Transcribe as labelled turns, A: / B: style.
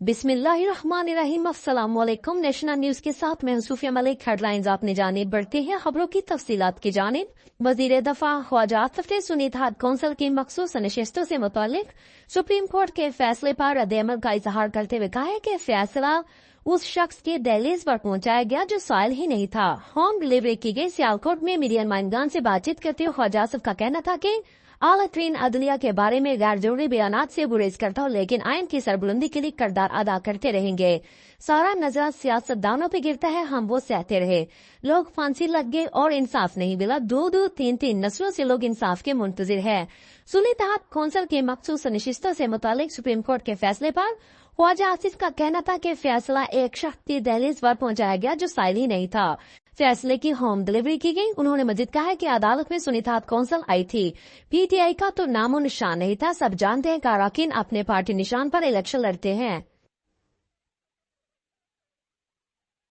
A: बिस्मिल्लाहिर्रहमानिर्रहीम। अस्सलाम वालेकुम। नेशनल न्यूज के साथ मैं सूफिया मलिक। हेडलाइंस आपने जानिब बढ़ते हैं खबरों की तफसीलात की जानिब। वजीर दफा ख्वाजा आसिफ ने सुन्नी इत्तेहाद कौंसिल की मखसूस नशिस्तों से मुतालिक सुप्रीम कोर्ट के फैसले पर रद्द-ए-अमल का इजहार करते हुए कहा है कि फैसला उस शख्स के दहलीज पर पहुंचाया गया जो साइल ही नहीं था। होम डिलीवरी की गई। सियालकोट में मीडिया नुमाइंदगान से बातचीत करते हुए ख्वाजा आसिफ का कहना था कि आला तरीन अदलिया के बारे में गैर जरूरी बयानात से गुरेज करता हूँ, लेकिन आइन की सरबुलंदी के लिए किरदार अदा करते रहेंगे। सारा नजर सियासतदानों पे गिरता है, हम वो सहते रहे। लोग फांसी लग गए और इंसाफ नहीं मिला। दो तीन नस्लों से लोग इंसाफ के मुंतजिर है। सुन्नी इत्तेहाद कौंसिल के मखसूस नशिस्तों से मुतालिक सुप्रीम कोर्ट के फैसले पर ख्वाजा आसिफ का कहना था कि फैसला एक शख्स की दहलीज पर पहुंचाया गया जो साइल ही नहीं था। फैसले की होम डिलीवरी की गई। उन्होंने मजीद कहा है कि अदालत में सुन्नी इत्तेहाद कौंसिल आई थी, पीटीआई का तो नामो निशान नहीं था। सब जानते हैं कि अरकान अपने पार्टी निशान पर इलेक्शन लड़ते हैं।